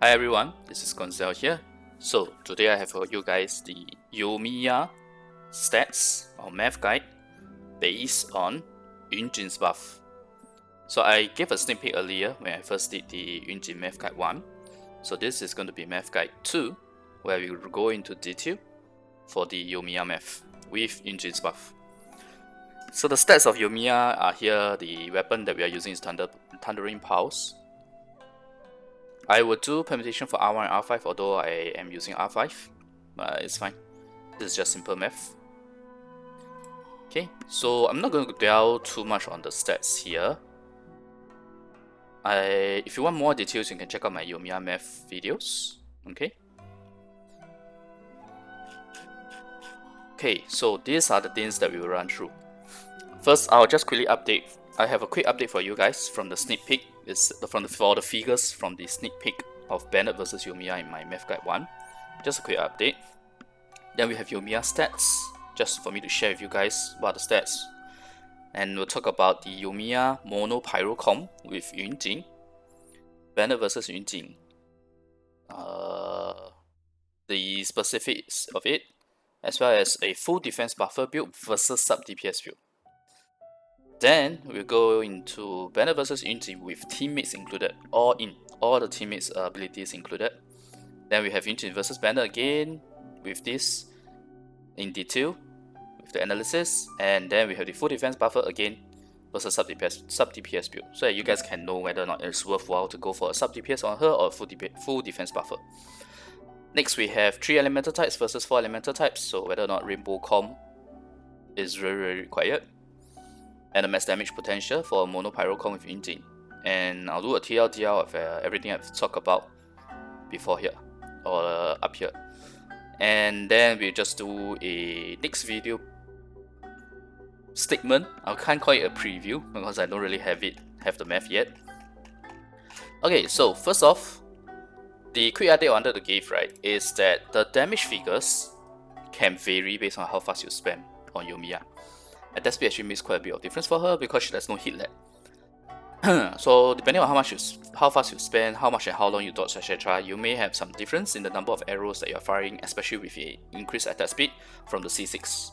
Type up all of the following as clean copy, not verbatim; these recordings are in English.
Hi everyone, this is Koinzell here. So today I have for you guys the Yoimiya stats or math guide based on Yunjin's buff. So I gave a sneak peek earlier when I first did the Yunjin math guide 1. So this is going to be math guide 2, where we will go into detail for the Yoimiya math with Yunjin's buff. So the stats of Yoimiya are here. The weapon that we are using is Thundering Pulse. I would do permutation for R1 and R5, although I am using R5, but it's fine. This is just simple math. Okay, so I'm not going to dwell too much on the stats here. If you want more details, you can check out my Yoimiya math videos. Okay, so these are the things that we will run through. First, I'll just quickly update. I have a quick update for you guys from the sneak peek. It's for the figures from the sneak peek of Bennett versus Yoimiya in my math guide 1. Just a quick update. Then we have Yoimiya stats, just for me to share with you guys what are the stats. And we'll talk about the Yoimiya mono Pyro comp with Yunjin, Bennett versus Yunjin, the specifics of it, as well as a full defense buffer build versus Sub-DPS build. Then we'll go into Bennett versus Yunjin with teammates included, all the teammates' abilities included. Then we have Yunjin versus Bennett again with this in detail with the analysis, and then we have the full defense buffer again versus sub-DPS build, so that you guys can know whether or not it's worthwhile to go for a sub-DPS on her or full defense buffer. Next we have 3 elemental types versus 4 elemental types, so whether or not rainbow comp is really required. And a max damage potential for mono Pyro comp with Yunjin. And I'll do a TLDR of everything I've talked about before here, or up here. And then we'll just do a next video statement. I can't call it a preview because I don't really have the math yet. Okay, so first off, the quick update I wanted to give, right, is that the damage figures can vary based on how fast you spam on Yoimiya. Attack speed actually makes quite a bit of difference for her because she has no hit lag. So depending on how fast you spend, how much and how long you dodge, etc., you may have some difference in the number of arrows that you're firing, especially with a increased attack speed from the C6.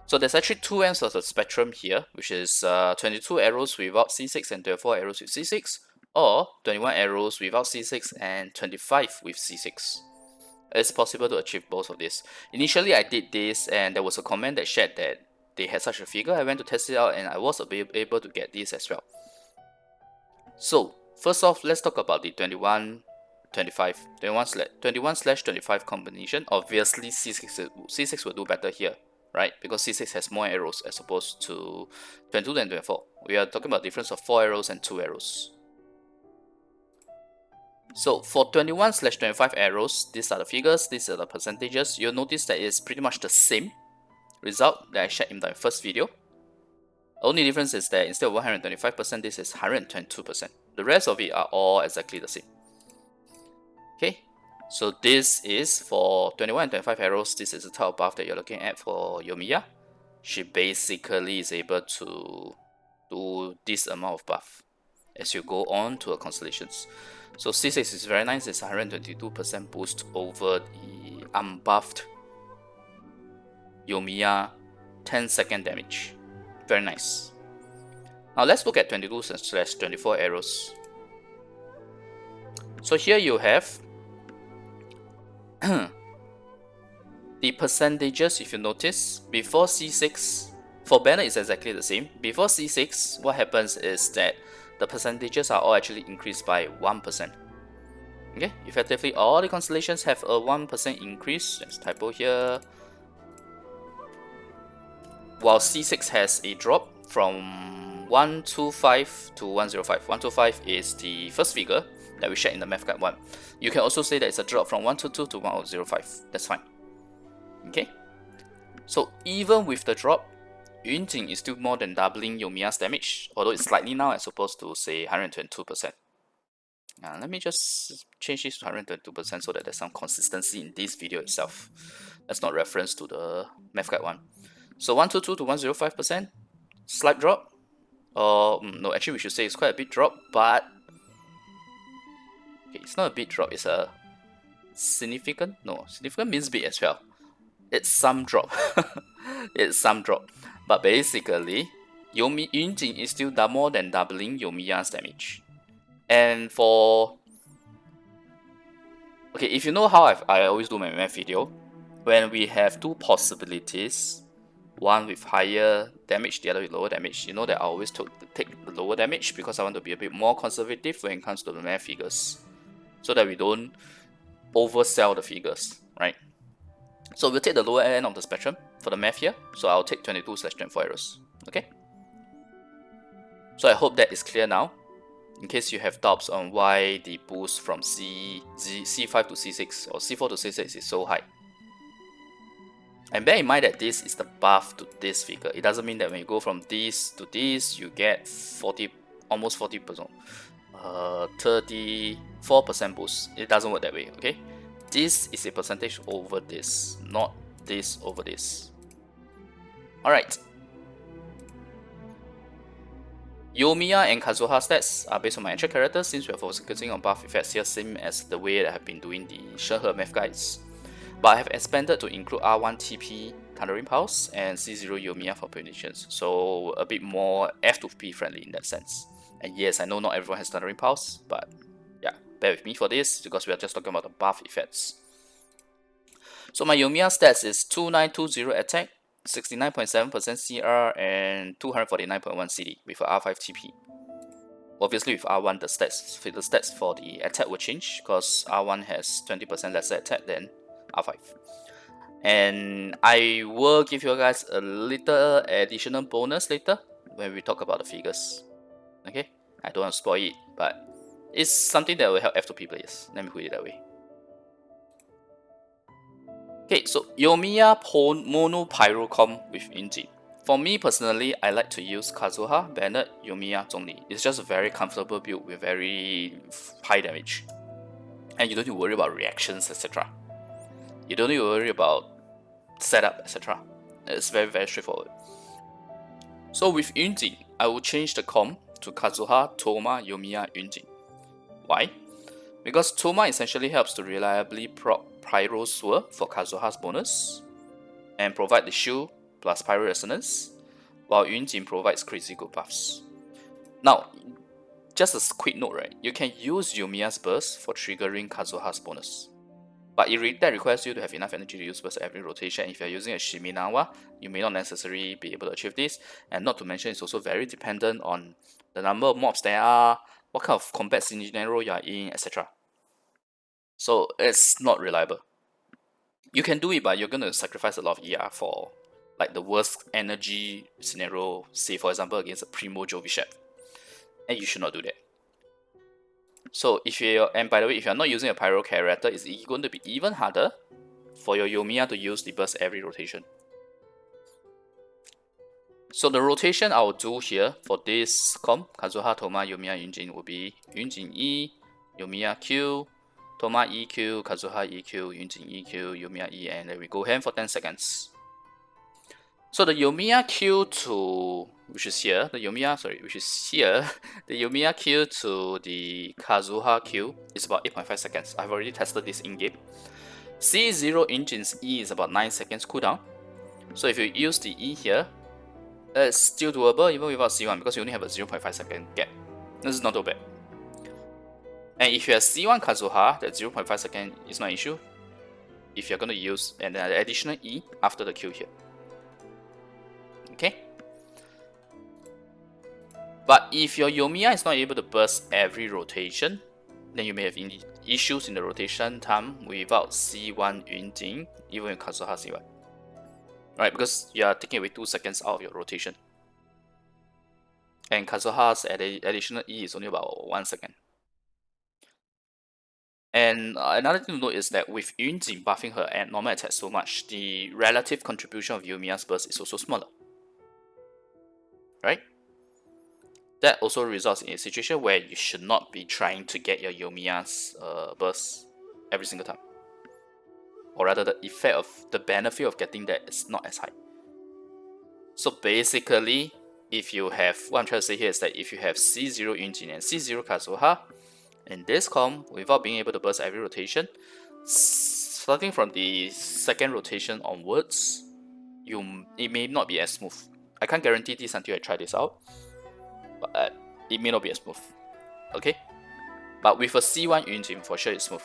So there's actually two ends of the spectrum here, which is 22 arrows without C6 and 24 arrows with C6, or 21 arrows without C6 and 25 with C6. It's possible to achieve both of this. Initially I did this and there was a comment that shared that they had such a figure. I went to test it out and I was able to get this as well. So first off, let's talk about the 21/25 combination. Obviously C6 will do better here, right? Because C6 has more arrows as opposed to 22 and 24. We are talking about a difference of 4 arrows and 2 arrows. So for 21/25 arrows, these are the figures, these are the percentages. You'll notice that it's pretty much the same result that I shared in the first video. Only difference is that instead of 125%, this is 122%. The rest of it are all exactly the same. Okay, so this is for 21 and 25 arrows. This is the type of buff that you're looking at for Yoimiya. She basically is able to do this amount of buff as you go on to her constellations. So C6 is very nice. It's 122% boost over the unbuffed Yoimiya 10-second damage. Very nice. Now let's look at 22/24 arrows. So here you have the percentages. If you notice, before C6, for Bennett it's exactly the same. Before C6, what happens is that the percentages are all actually increased by 1%. Okay, effectively all the constellations have a 1% increase. There's a typo here. While C6 has a drop from 125 to 105. 125 is the first figure that we shared in the math guide 1. You can also say that it's a drop from 122 to 105. That's fine. Okay, so even with the drop, Yunjin is still more than doubling Yoimiya's damage, although it's slightly now as opposed to say 122%. Let me just change this to 122% so that there's some consistency in this video itself. That's not reference to the math guide 1. So 122 to 105%, slight drop. No, actually we should say it's quite a big drop, but Okay, it's not a big drop, it's a significant, no, significant means big as well. It's some drop. It's some drop. But basically, Yunjin is still more than doubling Yoimiya's damage. And for... Okay, if you know how I always do my math video, when we have two possibilities, one with higher damage, the other with lower damage, you know that I always take the lower damage because I want to be a bit more conservative when it comes to the math figures, so that we don't oversell the figures, right? So we'll take the lower end of the spectrum for the math here, so I'll take 22/24 arrows, okay? So I hope that is clear now, in case you have doubts on why the boost from C5 to C6 or C4 to C6 is so high. And bear in mind that this is the buff to this figure. It doesn't mean that when you go from this to this, you get 40, almost 40%, 34% boost. It doesn't work that way, okay? This is a percentage over this, not this over this. Alright. Yoimiya and Kazuha stats are based on my actual characters, since we are focusing on buff effects here, same as the way that I have been doing the Shenhe math guides. But I have expanded to include R1 TP Thundering Pulse and C0 Yoimiya for punitions, so a bit more F2P friendly in that sense. And yes, I know not everyone has Thundering Pulse, but yeah, bear with me for this because we are just talking about the buff effects. So my Yoimiya stats is 2920 attack, 69.7% CR, and 249.1 CD with a R5 TP. Obviously with R1 the stats for the attack will change because R1 has 20% lesser attack than R5. And I will give you guys a little additional bonus later when we talk about the figures. Okay, I don't want to spoil it, but it's something that will help F2P players. Let me put it that way. Okay, so Yoimiya Mono Pyro com with Yunjin. For me personally, I like to use Kazuha, Bennett, Yoimiya, Zhongli. It's just a very comfortable build with very high damage. And you don't need to worry about reactions, etc. You don't need to worry about setup, etc. It's very, very straightforward. So with Yunjin, I will change the com to Kazuha, Toma, Yoimiya, Yunjin. Why? Because Toma essentially helps to reliably proc Pyro Swirl for Kazuha's bonus and provide the shield plus Pyro Resonance, while Yunjin provides crazy good buffs. Now, just a quick note, right? You can use Yoimiya's burst for triggering Kazuha's bonus, but that requires you to have enough energy to use burst every rotation. If you're using a Shiminawa, you may not necessarily be able to achieve this, and not to mention it's also very dependent on the number of mobs there are, what kind of combat scenario you are in, etc. So it's not reliable. You can do it, but you're going to sacrifice a lot of ER for like the worst energy scenario, say for example against a Primo Jovichef, and you should not do that. So if you're, and by the way, if you're not using a Pyro character, it's going to be even harder for your Yoimiya to use the burst every rotation. So the rotation I will do here for this comp, Kazuha, Toma, Yoimiya, Yunjin, will be Yunjin E, Yoimiya Q, Toma EQ, Kazuha EQ, Yunjin EQ, Yoimiya E, and then we go ham for 10 seconds. So the Yoimiya Q to, which is here, the Yoimiya Q to the Kazuha Q is about 8.5 seconds. I've already tested this in-game. C0 Yunjin's E is about 9 seconds cooldown. So if you use the E here, it's still doable even without C1 because you only have a 0.5 second gap. This is not too bad. And if you have C1 Kazuha, that 0.5 second is not an issue if you're going to use an additional E after the Q here. Okay? But if your Yoimiya is not able to burst every rotation, then you may have issues in the rotation time without C1 Yunjin, even with Kazuha C1. Right, because you are taking away 2 seconds out of your rotation. And Kazuha's additional E is only about 1 second. And another thing to note is that with Yunjin buffing her at normal attack so much, the relative contribution of Yoimiya's burst is also smaller. Right? That also results in a situation where you should not be trying to get your Yoimiya's burst every single time. Or rather, the effect of the benefit of getting that is not as high. So basically, if you have, what I'm trying to say here is that if you have C0 Yunjin and C0 Kazuha, In this comp, without being able to burst every rotation, starting from the second rotation onwards, it may not be as smooth. I can't guarantee this until I try this out, but it may not be as smooth. Okay, but with a C1 Yunjin, for sure it's smooth,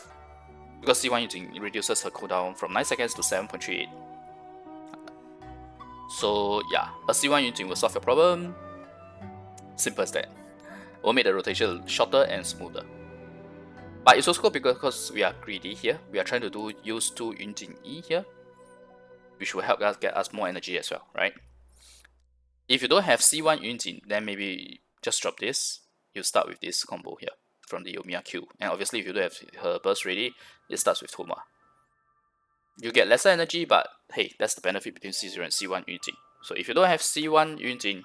because C1 Yunjin reduces her cooldown from 9 seconds to 7.38. So yeah, a C1 Yunjin will solve your problem. Simple as that. Will make the rotation shorter and smoother. But it's also because we are greedy here. We are trying to use 2 Yunjin E here, which will help us get us more energy as well, right? If you don't have C1 Yunjin, then maybe just drop this. You start with this combo here from the Yoimiya Q. And obviously if you don't have her burst ready, it starts with Thoma. You get lesser energy, but hey, that's the benefit between C0 and C1 Yunjin. So if you don't have C1 Yunjin,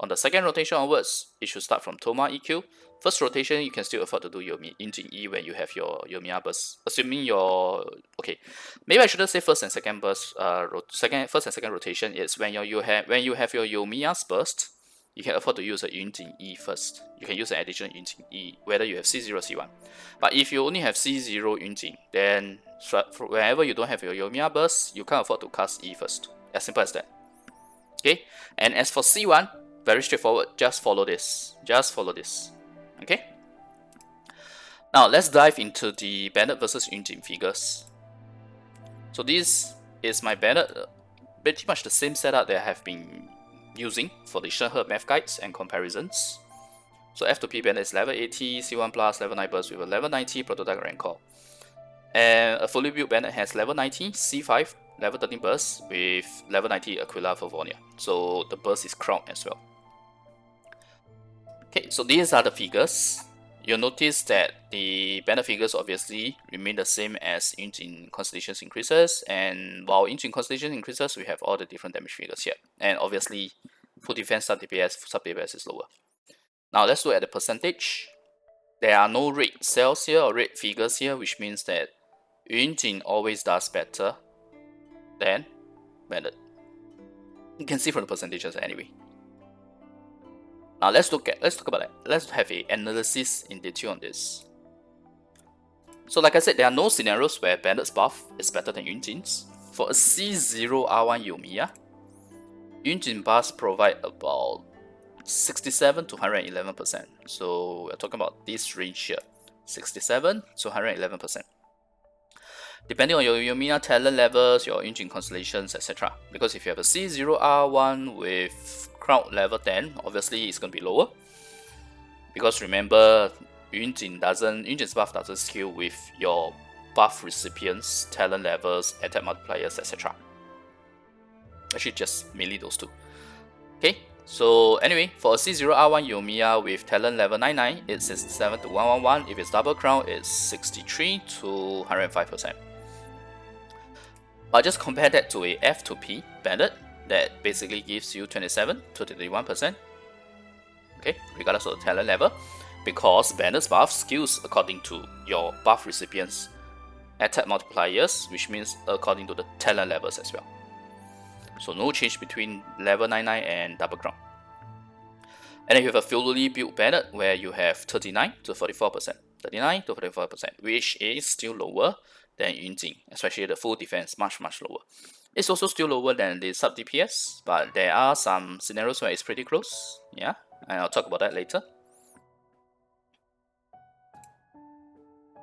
on the second rotation onwards, it should start from Thoma EQ. First rotation, you can still afford to do Yunjin E when you have your Yoimiya burst. Assuming your... okay, maybe I shouldn't say first and second burst. First and second rotation is when you have your Yoimiya's burst, you can afford to use a Yunjin E first. You can use an additional Yunjin E, whether you have C0 or C1. But if you only have C0 Yunjin, then whenever you don't have your Yoimiya burst, you can't afford to cast E first. As simple as that. Okay, and as for C1, very straightforward, just follow this. Just follow this. Okay? Now let's dive into the Bennett versus Yunjin figures. So this is my Bennett, pretty much the same setup that I have been using for the Shenhe math guides and comparisons. So F2P Bennett is level 80, C1 plus, level 9 burst with a level 90 prototype rank call. And a fully built Bennett has level 90, C5, level 13 burst with level 90 Aquila for Vonia. So the burst is crowned as well. Okay, so these are the figures. You'll notice that the Bennett figures obviously remain the same as Yunjin Constellations increases, and while Yunjin Constellations increases, we have all the different damage figures here. And obviously, full defense sub-DPS is lower. Now let's look at the percentage. There are no red cells here or red figures here, which means that Yunjin always does better than Bennett. You can see from the percentages anyway. Now let's talk about that. Let's have an analysis in detail on this. So like I said, there are no scenarios where Bennett's buff is better than Yunjin's. For a C0 R1 Yoimiya, Yunjin buffs provide about 67 to 111%. So we're talking about this range here, 67 to 111%. Depending on your Yoimiya talent levels, your Yunjin constellations, etc. Because if you have a C0 R1 with crowd level 10, obviously it's going to be lower. Because remember, Yunjin's buff doesn't scale with your buff recipients, talent levels, attack multipliers, etc. Actually, just mainly those two. Okay, so anyway, for a C0 R1 Yoimiya with talent level 99, it's 67 to 111. If it's double crown, it's 63 to 105%. But just compare that to a F2P Bennett that basically gives you 27 to 31%. Okay, regardless of the talent level, because Bennett's buff scales according to your buff recipients' attack multipliers, which means according to the talent levels as well. So no change between level 99 and double crown. And then you have a fully built Bennett where you have 39 to 44%, 39 to 44%, which is still lower than Yunjin, especially the full defense, much lower. It's also still lower than the sub-DPS, but there are some scenarios where it's pretty close, yeah, and I'll talk about that later.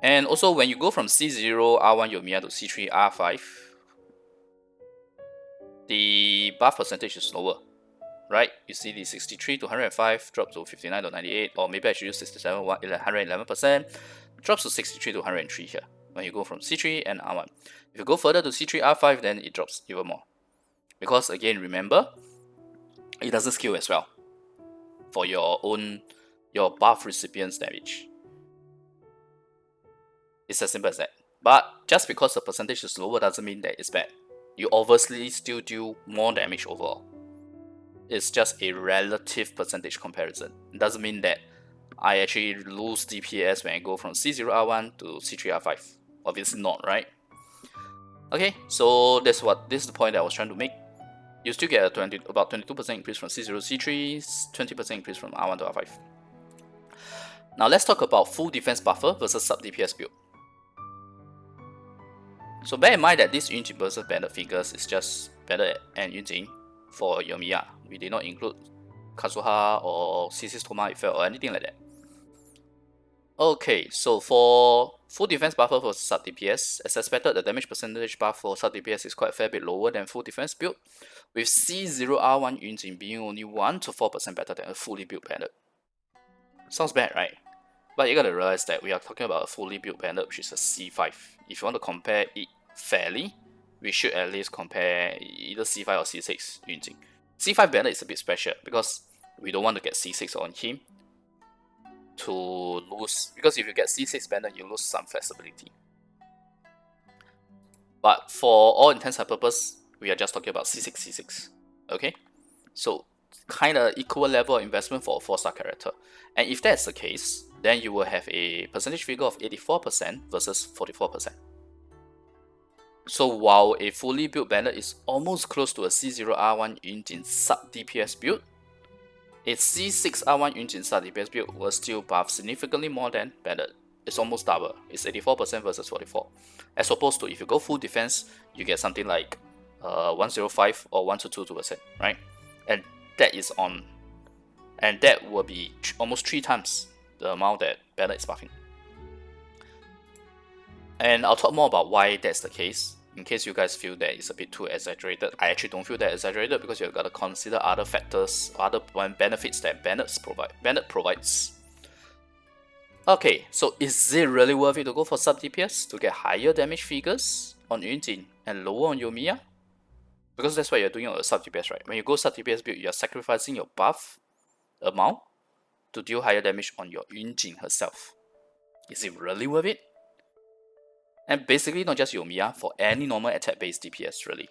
And also when you go from C0 R1 Yoimiya to C3 R5, the buff percentage is lower, right? You see the 63 to 105 drops to 59 to 98, or maybe I should use 67 111%, drops to 63 to 103 here when you go from C3 and R1. If you go further to C3 R5, then it drops even more, because again, remember, it doesn't scale as well for your buff recipient's damage. It's as simple as that. But just because the percentage is lower doesn't mean that it's bad. You obviously still do more damage overall. It's just a relative percentage comparison. It doesn't mean that I actually lose DPS when I go from C0 R1 to C3 R5. Obviously not, right? Okay, so this is the point that I was trying to make. You still get about 22% increase from C0 to C3, 20% increase from R1 to R5. Now let's talk about full defense buffer versus sub-DPS build. So bear in mind that this Yunjin versus Bennett figures is just Bennett and Yunjin for Yoimiya. We did not include Kazuha or C6 Toma effect or anything like that. Okay, so for full defense buffer for sub-DPS, as expected, the damage percentage buff for sub-DPS is quite a fair bit lower than full defense build, with C0R1 Yunjin being only 1 to 4% better than a fully built Bennett. Sounds bad, right? But you gotta realize that we are talking about a fully built Bennett, which is a C5. If you want to compare it fairly, we should at least compare either C5 or C6 Yunjin. C5 Bennett is a bit special because we don't want to get C6 on him to lose, because if you get C6 Bennett, you lose some flexibility. But for all intents and purposes, we are just talking about C6, C6. Okay? So kind of equal level of investment for a 4-star character. And if that's the case, then you will have a percentage figure of 84% versus 44%. So while a fully built Bennett is almost close to a C0R1 Yunjin sub-DPS build, a C6R1 Yunjin sub-DPS build will still buff significantly more than Bennett. It's almost double. It's 84% versus 44%. As opposed to if you go full defense, you get something like 105 or 122%, right? And that is on, and that will be almost 3 times the amount that Bennett is buffing. And I'll talk more about why that's the case, in case you guys feel that it's a bit too exaggerated. I actually don't feel that exaggerated because you've got to consider other factors, other benefits that Bennett provides. Okay, so is it really worth it to go for sub-DPS to get higher damage figures on Yunjin and lower on Yoimiya? Because that's what you're doing on a sub-DPS, right? When you go sub-DPS build, you're sacrificing your buff amount to deal higher damage on your Yunjin herself. Is it really worth it? And basically not just Yoimiya, for any normal attack-based DPS really.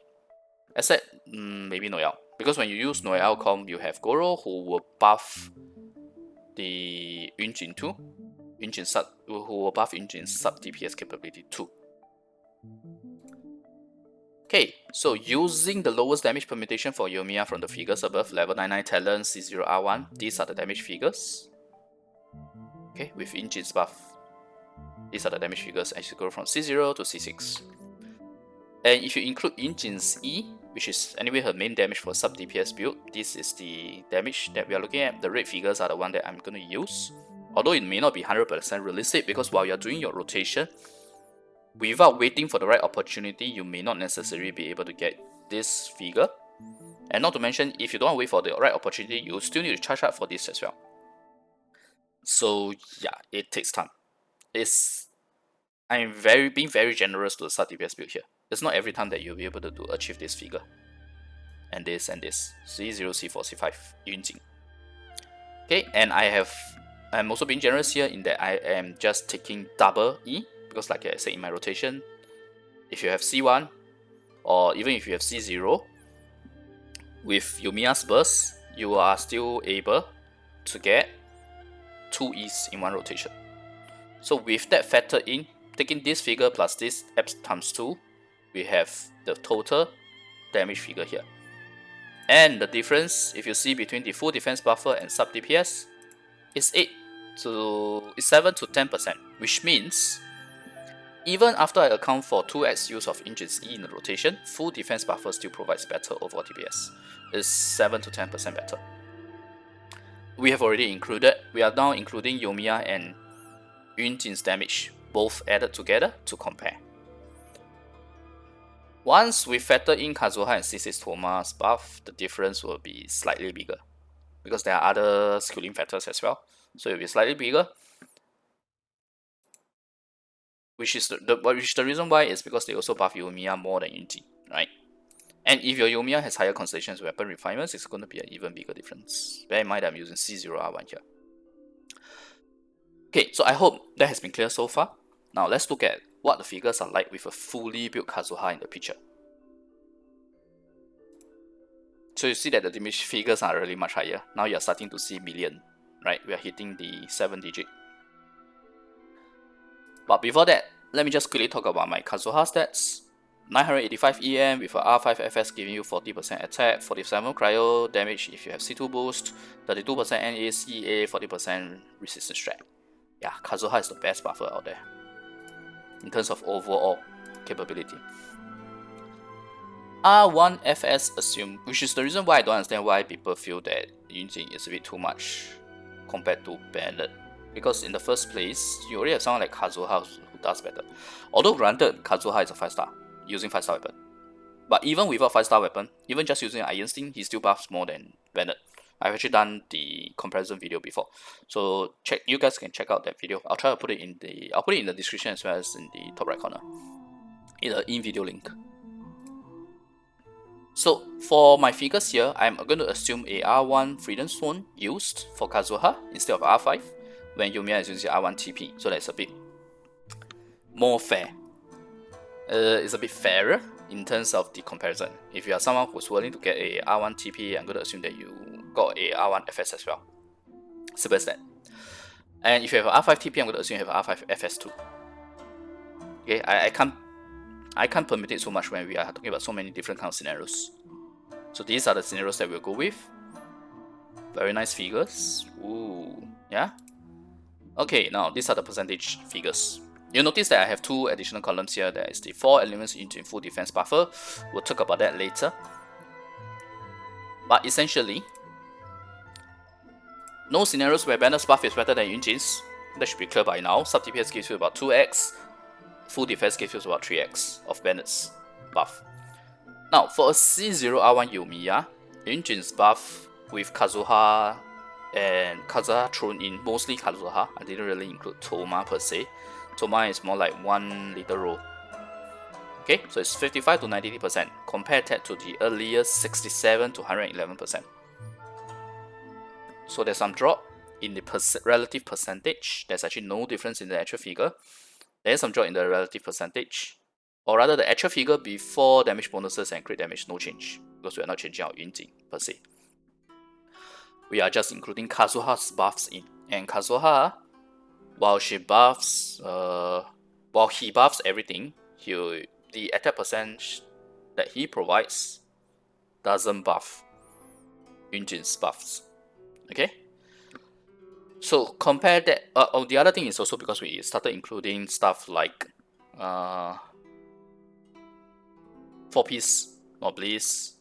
Except maybe Noelle. Because when you use Noelle comp, you have Goro who will buff the Yunjin too. Who will buff Yunjin's sub-DPS capability too. Okay, so using the lowest damage permutation for Yoimiya from the figures above, level 99 talent, C0R1, these are the damage figures. Okay, with Yunjin's buff. These are the damage figures as you go from C0 to C6. And if you include Yunjin's E, which is anyway her main damage for sub-DPS build, this is the damage that we are looking at. The red figures are the one that I'm going to use. Although it may not be 100% realistic because while you're doing your rotation, without waiting for the right opportunity, you may not necessarily be able to get this figure. And not to mention, if you don't wait for the right opportunity, you still need to charge up for this as well. So yeah, it takes time. I'm being very generous to the sub-DPS build here. It's not every time that you'll be able to achieve this figure. And this and this. C0, C4, C5, Yunjin. Okay, and I'm also being generous here in that I am just taking double E, because like I said in my rotation, if you have C1 or even if you have C0, with Yoimiya's burst, you are still able to get 2 E's in one rotation. So with that factored in, taking this figure plus this times 2, we have the total damage figure here. And the difference, if you see between the full defense buffer and sub-DPS, is 7 to 10%, which means even after I account for 2x use of Yunjin's E in the rotation, full defense buffer still provides better overall DPS. It's 7 to 10% better. We are now including Yoimiya and Yunjin's damage, both added together to compare. Once we factor in Kazuha and C6 Toma's buff, the difference will be slightly bigger, because there are other scaling factors as well, so it will be slightly bigger. Which is the reason why is because they also buff Yoimiya more than Yunjin, right? And if your Yoimiya has higher constellations weapon refinements, it's going to be an even bigger difference. Bear in mind that I'm using C0R1 here. Okay, so I hope that has been clear so far. Now let's look at what the figures are like with a fully built Kazuha in the picture. So you see that the damage figures are really much higher. Now you're starting to see million, right? We are hitting the 7-digit. But before that, let me just quickly talk about my Kazuha stats. 985 EM with a R5 FS giving you 40% attack, 47 cryo damage if you have C2 boost, 32% NA, CA, 40% resistance strike. yeah, Kazuha is the best buffer out there in terms of overall capability. R1 FS assumed, which is the reason why I don't understand why people feel that Yunjin is a bit too much compared to Bennett. Because in the first place, you already have someone like Kazuha who does better. Although granted, Kazuha is a 5-star, using 5-star weapon. But even without 5-star weapon, even just using Iron Sting, he still buffs more than Bennett. I've actually done the comparison video before, so you guys can check out that video. I'll try to put it in the description as well as in the top right corner, in the in-video link. So for my figures here, I'm going to assume a R1 Freedom Stone used for Kazuha instead of R5, when Yoimiya is using R1 TP, so that's a bit more fair. It's a bit fairer in terms of the comparison. If you are someone who's willing to get a R1 TP, I'm going to assume that you got a R1 FS as well. Simple as that. And if you have an R5 TP, I'm going to assume you have an R5 FS too. Okay, I can't permit it so much when we are talking about so many different kind of scenarios. So these are the scenarios that we'll go with. Very nice figures. Ooh, yeah. Okay, now these are the percentage figures. You'll notice that I have 2 additional columns here. There is the 4 elements into full defense buffer. We'll talk about that later. But essentially, no scenarios where Bennett's buff is better than Yunjin's. That should be clear by now. Sub-DPS gives you about 2x. Full defense gives you about 3x of Bennett's buff. Now, for a C0R1 Yoimiya, Yunjin's buff with Kazuha and Kazuha thrown in, mostly Kazuha. I didn't really include Thoma per se. Thoma is more like 1 little row. Okay, so it's 55 to 90%, compared that to the earlier 67 to 111%. So there's some drop in the relative percentage. There's actually no difference in the actual figure. There's some drop in the relative percentage, or rather the actual figure before damage bonuses and crit damage, no change, because we are not changing our Yunjin per se. We are just including Kazuha's buffs in, and Kazuha, while he buffs everything, the attack percentage that he provides doesn't buff Yunjin's buffs. Okay, so compare that. The other thing is also because we started including stuff like 4-piece Nobliss,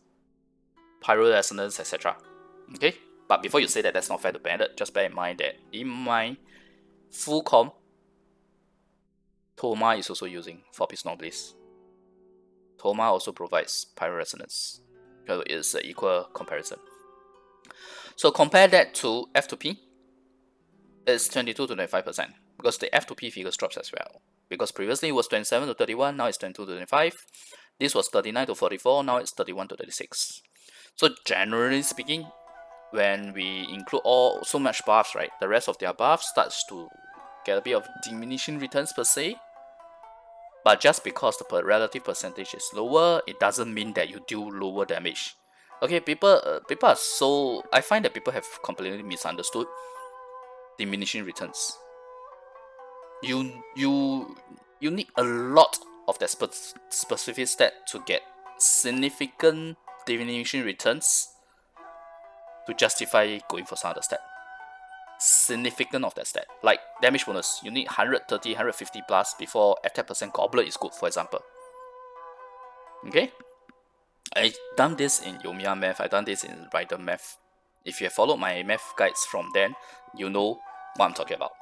Pyro Resonance, etc. Okay, but before you say that that's not fair to Bennett, just bear in mind that in my full comp, Thoma is also using 4-piece Nobliss. Thoma also provides Pyro Resonance, so it's an equal comparison. So compare that to F2P, it's 22 to 25%, because the F2P figures drops as well. Because previously it was 27 to 31, now it's 22 to 25. This was 39 to 44, now it's 31 to 36. So generally speaking, when we include so much buffs, right, the rest of their buffs starts to get a bit of diminishing returns per se. But just because the relative percentage is lower, it doesn't mean that you do lower damage. Okay, people are so... I find that people have completely misunderstood diminishing returns. You need a lot of that specific stat to get significant diminishing returns to justify going for some other stat. Significant of that stat, like damage bonus, you need 130, 150 plus before attack percent goblet is good, for example. Okay, I've done this in Yoimiya math, I've done this in Rider math. If you have followed my math guides from then, you know what I'm talking about.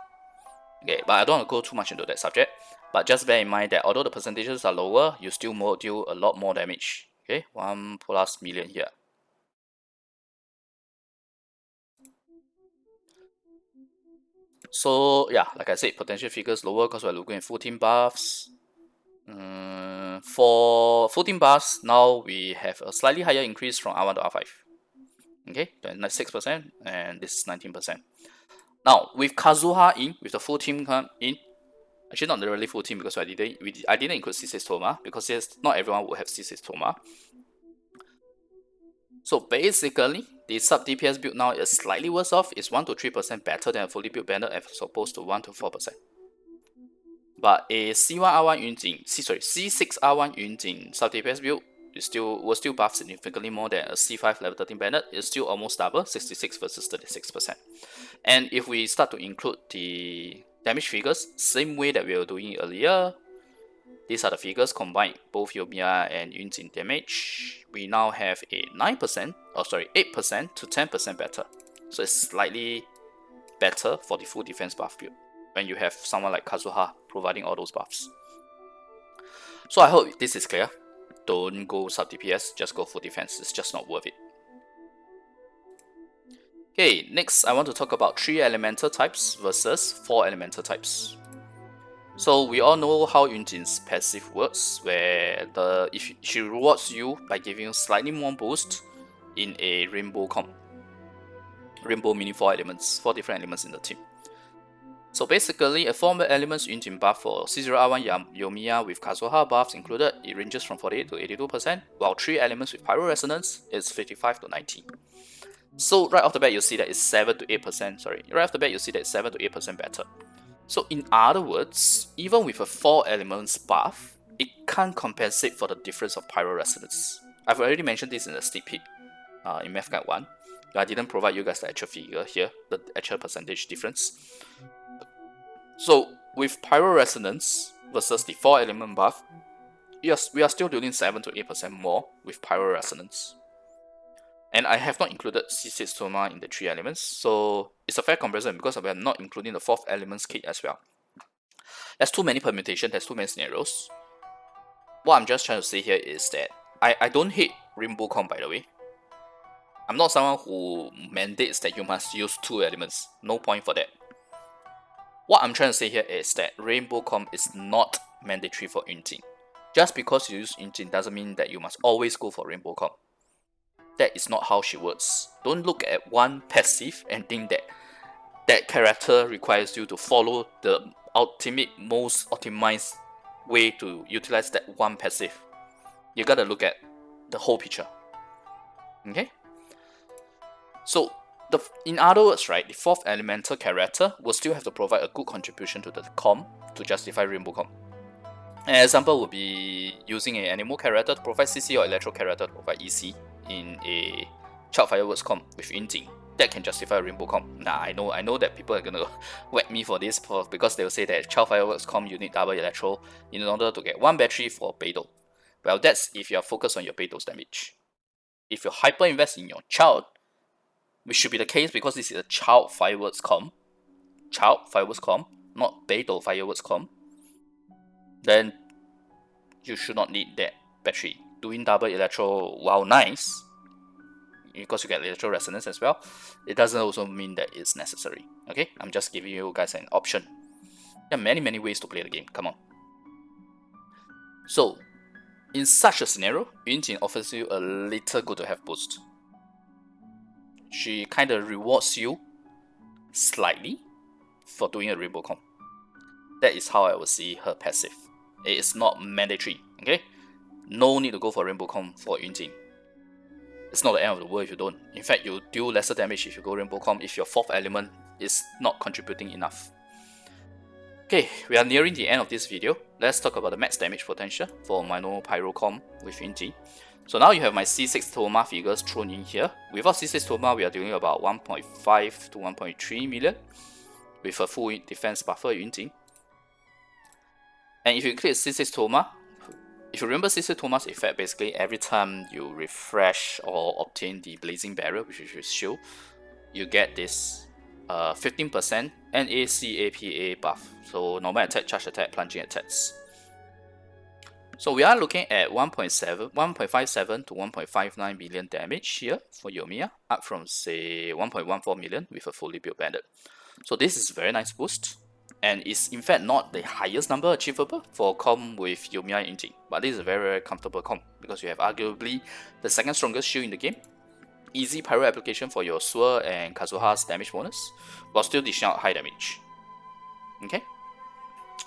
Okay, but I don't want to go too much into that subject. But just bear in mind that although the percentages are lower, you still deal a lot more damage. Okay, 1 plus million here. So yeah, like I said, potential figures lower because we're looking at full team buffs. For full team buffs, now we have a slightly higher increase from R1 to R5. Okay, 6%, and this is 19%. Now with Kazuha in, with the full team in, actually not really full team because I didn't include C6 Thoma, because not everyone would have C6 Thoma. So basically, the sub-DPS build now is slightly worse off. It's 1 to 3% better than a fully built Bennett as opposed to 1 to 4%. But a C1R1 Yunjin, C6R1 Yunjin sub-DPS build will still buff significantly more than a C5 level 13 Bennett. It's still almost double, 66 versus 36%. And if we start to include the damage figures, same way that we were doing earlier. These are the figures combined, both Yoimiya and Yunjin damage. We now have a 9%, oh sorry, 8% to 10% better. So it's slightly better for the full defense buff build when you have someone like Kazuha providing all those buffs. So I hope this is clear. Don't go sub-DPS, just go full defense. It's just not worth it. Okay, next I want to talk about 3 elemental types versus 4 elemental types. So we all know how Yunjin's passive works, where if she rewards you by giving you slightly more boost in a rainbow comp. Rainbow meaning 4 elements, 4 different elements in the team. So basically, a 4 elements Yunjin buff for C0R1 Yoimiya with Kazuha buffs included, it ranges from 48 to 82%, while 3 elements with Pyro Resonance is 55 to 90. So right off the bat, you see that it's 7 to 8%, sorry, right off the bat, you see that it's 7 to 8% better. So in other words, even with a 4 elements buff, it can't compensate for the difference of Pyro Resonance. I've already mentioned this in the sneak peek in Math Guide 1. I didn't provide you guys the actual figure here, the actual percentage difference. So with Pyro Resonance versus the 4 element buff, yes, we are still doing 7 to 8% more with Pyro Resonance. And I have not included C6 Toma in the 3 elements, so it's a fair comparison because we are not including the 4th elements kit as well. There's too many permutations, there's too many scenarios. What I'm just trying to say here is that I don't hate Rainbow Comp, by the way. I'm not someone who mandates that you must use 2 elements, no point for that. What I'm trying to say here is that Rainbow Comp is not mandatory for Yunjin. Just because you use Yunjin doesn't mean that you must always go for Rainbow Comp. That is not how she works. Don't look at one passive and think that that character requires you to follow the ultimate, most optimized way to utilize that one passive. You gotta look at the whole picture. Okay? So, in other words, right, the 4th elemental character will still have to provide a good contribution to the comp to justify Rainbow Comp. An example would be using an animal character to provide CC or electro character to provide EC in a Child Fireworks comp with Yunjin. That can justify a Rainbow comp. Nah, I know that people are gonna whack me for this because they will say that Child Fireworks comp you need double electro in order to get 1 battery for Beidou. Well, that's if you are focused on your Beidou's damage. If you hyper invest in your child, which should be the case because this is a Child Fireworks comp, not Beidou Fireworks comp, then you should not need that battery. Doing double electro, while nice, because you get electro resonance as well, it doesn't also mean that it's necessary. Okay, I'm just giving you guys an option. There are many ways to play the game, come on. So, in such a scenario, Yunjin offers you a little good to have boost. She kind of rewards you slightly for doing a Rainbow comp. That is how I would see her passive. It is not mandatory, okay? No need to go for Rainbow comp for Yunjin. It's not the end of the world if you don't. In fact, you deal lesser damage if you go Rainbow comp if your 4th element is not contributing enough. Okay, we are nearing the end of this video. Let's talk about the max damage potential for Mono Pyro comp with Yunjin. So now you have my C6 Toma figures thrown in here. Without C6 Toma, we are doing about 1.5 to 1.3 million with a full defense buffer Yunjin. And if you click C6 Toma, if you remember C6 Toma's effect, basically every time you refresh or obtain the Blazing Barrier, which is shield, you get this 15% NACAPA buff. So normal attack, charge attack, plunging attacks. So we are looking at 1.57 to 1.59 million damage here for Yoimiya, up from say 1.14 million with a fully built Bennett. So this is a very nice boost, and is in fact not the highest number achievable for comp with Yoimiya and Yunjin, but this is a very comfortable comp because you have arguably the 2nd strongest shield in the game, easy pyro application for your Sword and Kazuha's damage bonus, while still dishing out high damage. Okay,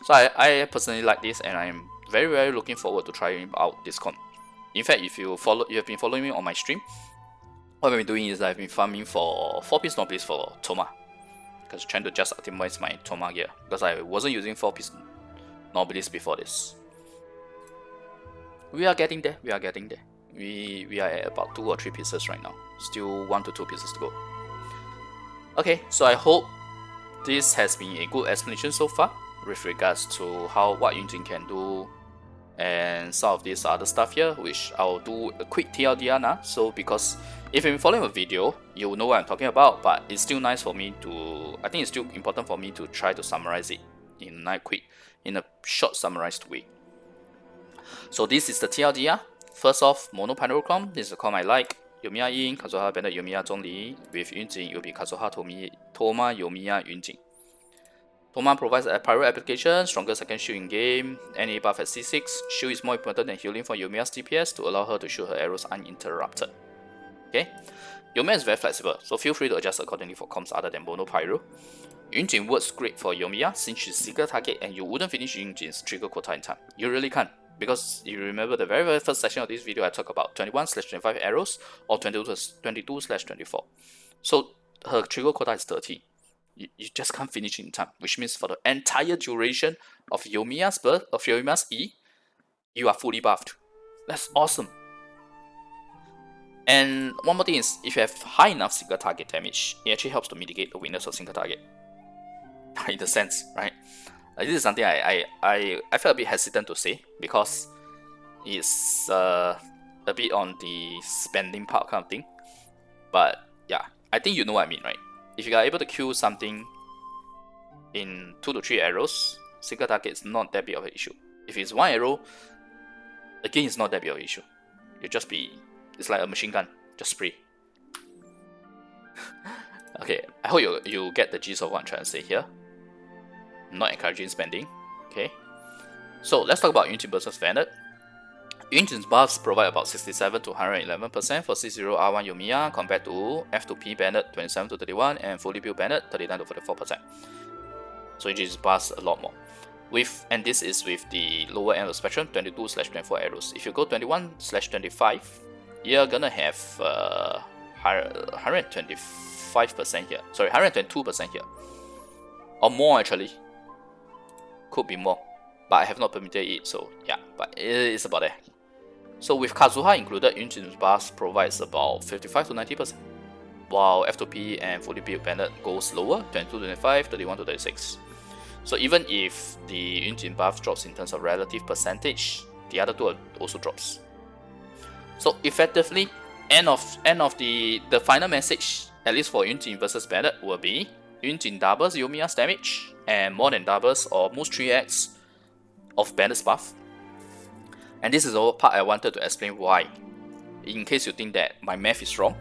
so I personally like this, and I am very looking forward to trying out this comp. In fact, if you have been following me on my stream, what I've been doing is I've been farming for 4-piece Nobilis for Toma, because trying to just optimize my Toma gear, because I wasn't using 4-piece Nobilis before this. We are getting there. We are at about 2 or 3 pieces right now. Still 1 to 2 pieces to go. Okay, so I hope this has been a good explanation so far with regards to what Yunjin can do and some of this other stuff here, which I'll do a quick TLDR now. So because if you've been following the video, you will know what I'm talking about, but it's still nice for me to, I think it's still important for me to try to summarize it in a short summarized way. So this is the TLDR. First off, Mono Pyrochrome, this is the com I like. Yoimiya in, Kazuha, Bennett, Yoimiya, Zhongli. With Yunjin, it will be Kazuha, Thoma, Yoimiya, Yunjin. Thoma provides a Pyro application, stronger second shield in game, NA buff at C6. Shield is more important than healing for Yoimiya's DPS to allow her to shoot her arrows uninterrupted. Okay, Yoimiya is very flexible, so feel free to adjust accordingly for comps other than Mono Pyro. Yunjin works great for Yoimiya since she's single target and you wouldn't finish Yunjin's trigger quota in time. You really can't, because you remember the very first section of this video I talked about 21/25 arrows or 22/24. So her trigger quota is 30. You just can't finish in time, which means for the entire duration of Yoimiya's E, you are fully buffed. That's awesome. And one more thing is, if you have high enough single target damage, it actually helps to mitigate the weakness of single target. In the sense, right? This is something I felt a bit hesitant to say because it's a bit on the spending part kind of thing. But yeah, I think you know what I mean, right? If you are able to kill something in 2 to 3 arrows, single target is not that big of an issue. If it's 1 arrow, again, it's not that big of an issue. It's like a machine gun, just spray. Okay, I hope you get the gist of what I'm trying to say here. Not encouraging spending. Okay, so let's talk about Yunjin versus Bennet. Yunjin's buffs provide about 67 to 111% for C0 R1 Yoimiya compared to F2P Bennet 27 to 31 and fully built Bennet 39 to 44%. So Yunjin's buffs a lot more. And this is with the lower end of the spectrum, 22/24 arrows. If you go 21/25, you're gonna have 125% here. Sorry, 122% here, or more actually. Could be more, but I have not permitted it. So yeah, but it's about there. So with Kazuha included, Yunjin's buffs provides about 55 to 90%, while F2P and fully built Bennet goes lower, 22 to 25, 31 to 36. So even if the Yunjin buff drops in terms of relative percentage, the other two also drops. So effectively, end of the final message, at least for Yunjin versus Bennet, will be Yunjin doubles Yoimiya's damage and more than doubles or almost 3x of Bennett's buff. And this is the part I wanted to explain why. In case you think that my math is wrong,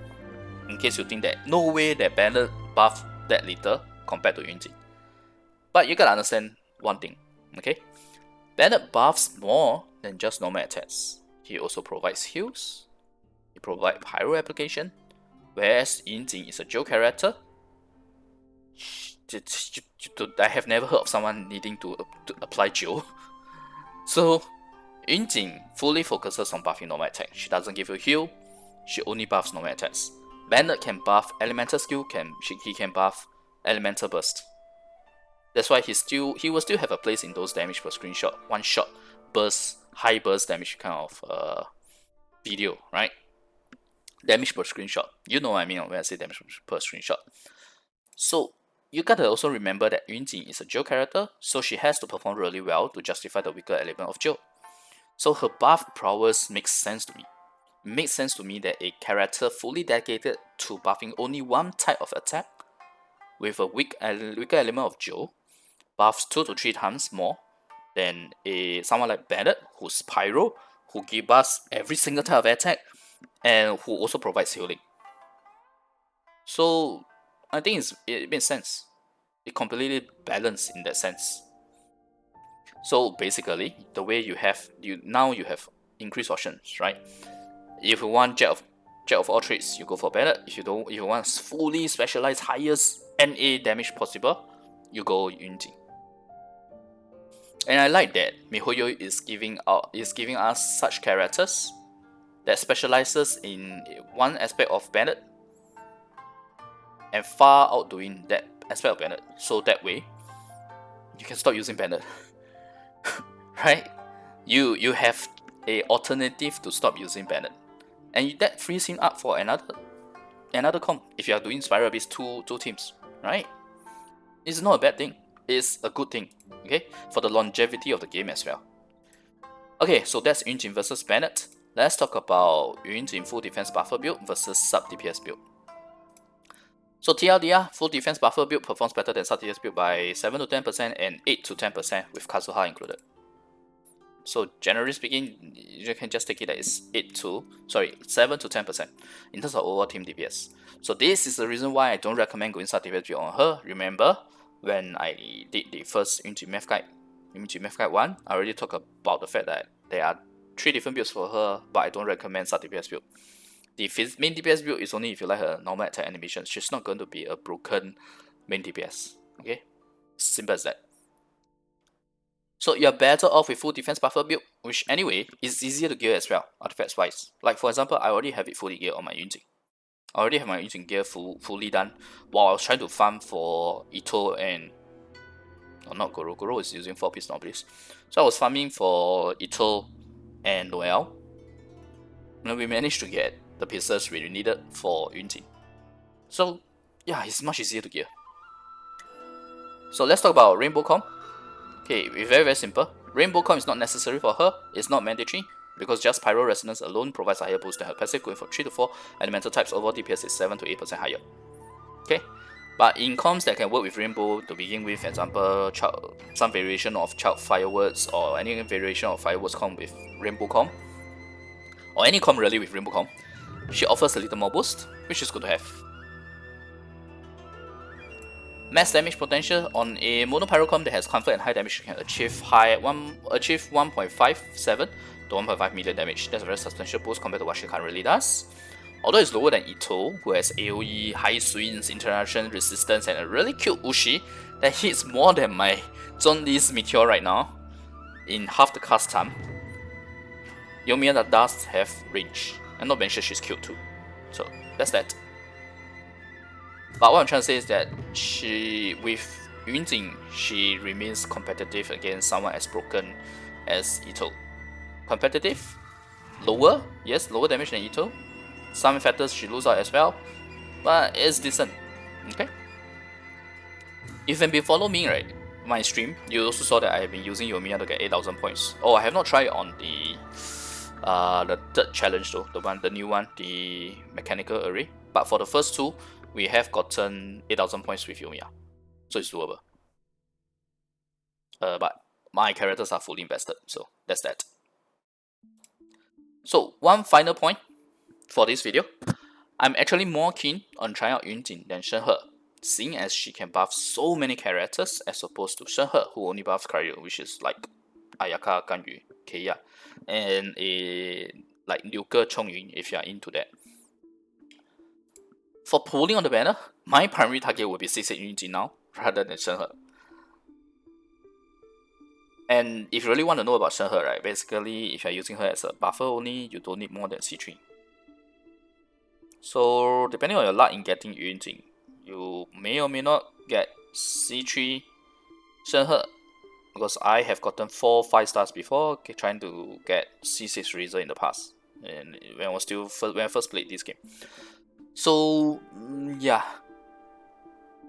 in case you think that no way that Bennett buff that little compared to Yunjin. But you gotta understand one thing, okay? Bennett buffs more than just normal attacks. He also provides heals, he provides Pyro application, whereas Yunjin is a Joe character. I have never heard of someone needing to apply Joe. So Yunjin fully focuses on buffing normal attack. She doesn't give you heal, she only buffs normal attacks. Bennett can buff elemental skill, he can buff elemental burst. That's why he will still have a place in those damage per screenshot, one shot burst, high burst damage kind of video, right? Damage per screenshot. You know what I mean when I say damage per screenshot. So you gotta also remember that Yunjin is a Joe character, so she has to perform really well to justify the weaker element of Joe. So her buff prowess makes sense to me. It makes sense to me that a character fully dedicated to buffing only one type of attack with a weaker element of Joe buffs 2 to 3 times more than someone like Bennett, who's Pyro, who gives us every single type of attack and who also provides healing. So I think it makes sense. It completely balanced in that sense. So basically, the way you have increased options, right? If you want Jack of all trades, you go for Bennett. If you want fully specialized highest NA damage possible, you go Yunjin. And I like that MiHoYo is giving us such characters that specializes in one aspect of Bennett and far outdoing that aspect of Bennett. So that way, you can stop using Bennett. Right? You have a alternative to stop using Bennett, and that frees him up for another comp if you are doing Spiral Abyss two teams, right? It's not a bad thing. It's a good thing, okay? For the longevity of the game as well. Okay, so that's Yunjin versus Bennett. Let's talk about Yunjin Full Defense Buffer build versus Sub-DPS build. So TLDR, Full Defense Buffer build performs better than Sub-DPS build by 7 to 10% and 8 to 10% with Kazuha included. So generally speaking, you can just take it as 7 to 10% in terms of overall team DPS. So this is the reason why I don't recommend going Sub-DPS build on her. Remember, when I did the first Yunjin Math Guide 1, I already talked about the fact that there are 3 different builds for her, but I don't recommend Sub-DPS build. The main DPS build is only if you like her normal attack animation. She's not going to be a broken main DPS. Okay? Simple as that. So you're better off with full defense buffer build, which anyway is easier to gear as well, artifacts wise. Like for example, I already have it fully geared on my Yunjin. I already have my Yunjin gear fully done while I was trying to farm for Itto and not Goro. Goro is using 4-piece Nobles. So I was farming for Itto and Noelle. And we managed to get the pieces we needed for Yunjin. So yeah, it's much easier to gear. So let's talk about Rainbow Com. Okay, very simple. Rainbow Com is not necessary for her, it's not mandatory, because just Pyro Resonance alone provides a higher boost than her passive, going from 3 to 4, elemental types overall DPS is 7 to 8% higher. Okay, but in comms that can work with Rainbow to begin with, for example, some variation of Child Fireworks or any variation of Fireworks Com with Rainbow Com, or any com really with Rainbow Com, she offers a little more boost, which is good to have. Max damage potential on a mono pyro com that has comfort and high damage can achieve 1.57 to 1.5 million damage. That's a very substantial boost compared to what she currently does. Although it's lower than Itto, who has AoE, high swings, interaction resistance, and a really cute Ushi that hits more than my Zhongli's Meteor right now in half the cast time. Yoimiya does have range, and not mention she's cute too. So that's that. But what I'm trying to say is that with Yunjin, she remains competitive against someone as broken as Itto. Competitive, lower, yes, lower damage than Itto. Some factors she loses out as well, but it's decent. Okay. If you've been following me, right, my stream, you also saw that I have been using Yoimiya to get 8,000 points. Oh, I have not tried on the third challenge though, the new one, the mechanical array. But for the first 2, we have gotten 8,000 points with Yoimiya, so it's doable. But my characters are fully invested, so that's that. So one final point for this video, I'm actually more keen on trying out Yunjin than Shenhe, seeing as she can buff so many characters as opposed to Shenhe, who only buffs Cryo, which is like Ayaka, Ganyu, Keiya, and a like Liu Ge, Chongyun if you are into that. For pulling on the banner, my primary target will be 6-8 Yunjin now, rather than Shenhe. And if you really want to know about Shenhe, right, basically if you're using her as a buffer only, you don't need more than C3. So depending on your luck in getting Yunjin, you may or may not get C3 Shenhe, because I have gotten 4 5-stars before trying to get C6 Razor in the past, and when I first played this game. So yeah,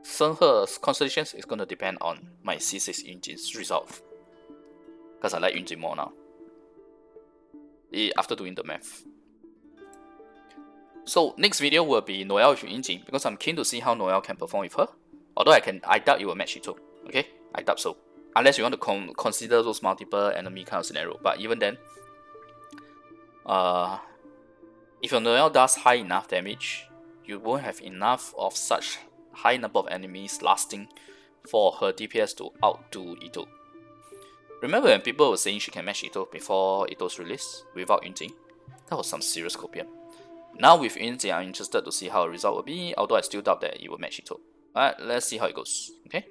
Shenhe's constellations is gonna depend on my C6 Yunjin's result, because I like Yunjin more now after doing the math. So next video will be Noelle with Yunjin, because I'm keen to see how Noelle can perform with her. Although I doubt it will match Itto. Okay, I doubt so. Unless you want to consider those multiple enemy kind of scenario. But even then, if your Noelle does high enough damage, you won't have enough of such high number of enemies lasting for her DPS to outdo Itto. Remember when people were saying she can match Itto before Itto's release without Yunjin? That was some serious copium. Now with Yunjin, I'm interested to see how the result will be, although I still doubt that it will match Itto. Alright, let's see how it goes. Okay.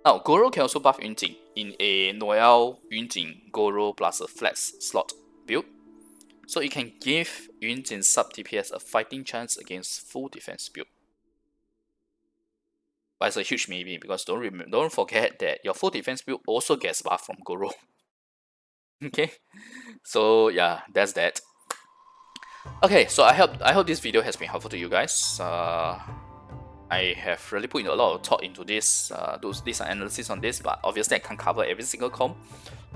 Now, Goro can also buff Yunjin in a Noelle, Yunjin, Goro plus a flex slot build. So it can give Yunjin sub-DPS a fighting chance against full defense build. But it's a huge maybe, because don't forget that your full defense build also gets buff from Goro. Okay, so yeah, that's that. Okay, so I hope this video has been helpful to you guys. I have really put in a lot of thought into this, this analysis on this, but obviously I can't cover every single comp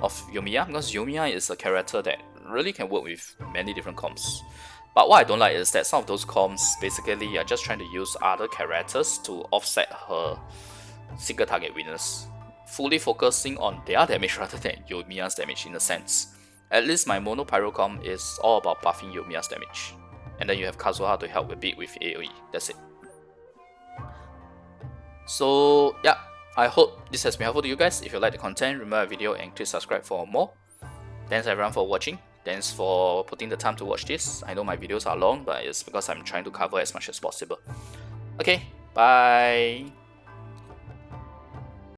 of Yoimiya, because Yoimiya is a character that really can work with many different comps. But what I don't like is that some of those comps basically are just trying to use other characters to offset her single target weakness, fully focusing on their damage rather than Yoimiya's damage in a sense. At least my mono Pyro comp is all about buffing Yoimiya's damage. And then you have Kazuha to help a bit with AoE, that's it. So yeah, I hope this has been helpful to you guys. If you like the content, remember the video and click subscribe for more. Thanks everyone for watching. Thanks for putting the time to watch this. I know my videos are long, but it's because I'm trying to cover as much as possible. Okay, bye.